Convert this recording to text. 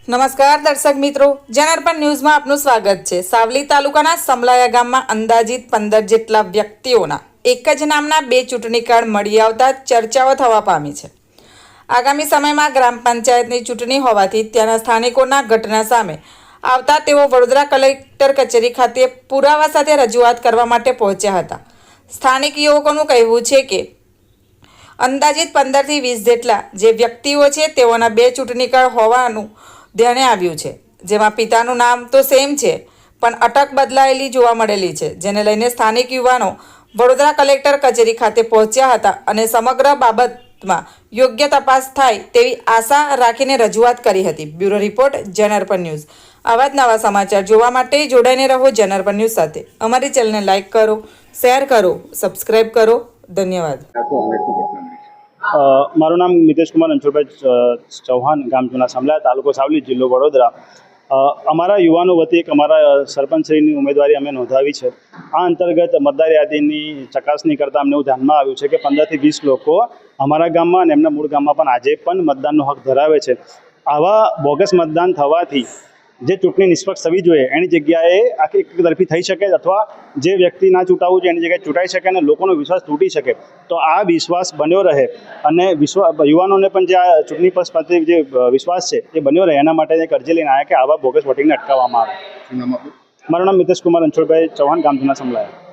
નમસ્કાર દર્શક મિત્રો, જનાર્પણ ન્યૂઝમાં આપનું સ્વાગત છે। સાવલી તાલુકાના સમલાયા ગામમાં અંદાજિત 15 જેટલા વ્યક્તિઓના એક જ નામના બે ચૂંટણી કાર્ડ મળી આવતા ચર્ચાઓ થવા પામી છે। આગામી સમયમાં ગ્રામ પંચાયતની ચૂંટણી હોવાથી ત્યાંના સ્થાનિકોના ઘટના સામે આવતા તેઓ વડોદરા કલેક્ટર કચેરી ખાતે પુરાવા સાથે રજૂઆત કરવા માટે પહોંચ્યા હતા। સ્થાનિક યુવકોનું કહેવું છે કે અંદાજિત 15 થી 20 જેટલા જે વ્યક્તિઓ છે તેઓના બે ચૂંટણી કાર્ડ હોવાનું ધ્યાને આવ્યું છે, જેમાં પિતાનું નામ તો સેમ છે પણ અટક બદલાયેલી જોવા મળેલી છે, જેને લઈને સ્થાનિક યુવાનો વડોદરા કલેક્ટર કચેરી ખાતે પહોંચ્યા હતા અને સમગ્ર બાબતમાં યોગ્ય તપાસ થાય તેવી આશા રાખીને રજૂઆત કરી હતી। Bureau report, જનાર્પણ news. આવા જ નવા સમાચાર જોવા માટે જોડાઈને રહો જનાર્પણ ન્યૂઝ સાથે। અમારી ચેનલને લાઇક કરો, શેર કરો, સબસ્ક્રાઇબ કરો। ધન્યવાદ। મારું નામ મિતેશ કુમાર રણછોડભાઈ ચૌહાણ, ગામ જૂના સમલાયા, તાલુકો સાવલી, જિલ્લો વડોદરા। અમારા યુવાનો વતી એક અમારા સરપંચશ્રીની ઉમેદવારી અમે નોંધાવી છે। આ અંતર્ગત મતદાર યાદીની ચકાસણી કરતાં અમને એવું ધ્યાનમાં આવ્યું છે કે 15 થી 20 લોકો અમારા ગામમાં અને એમના મૂળ ગામમાં પણ આજે પણ મતદાનનો હક ધરાવે છે। આવા બોગસ મતદાન થવાથી જે ચૂંટણી નિષ્પક્ષ થવી જોઈએ એની જગ્યાએ આખી એક તરફી થઈ શકે અથવા જે વ્યક્તિ ના ચૂંટાવવું જોઈએ એની જગ્યાએ ચૂંટાઈ શકે અને લોકોનો વિશ્વાસ તૂટી શકે। તો આ વિશ્વાસ બન્યો રહે અને યુવાનોને પણ જે આ ચૂંટણી પ્રત્યે જે વિશ્વાસ છે એ બન્યો રહે એના માટે એક અરજી લઈને આવ્યા કે આવા બોગસ વોટિંગને અટકાવવામાં આવે। મારું નામ મિતેશ કુમાર રણછોડભાઈ ચૌહાણ, ગામ જૂના સમલાયા।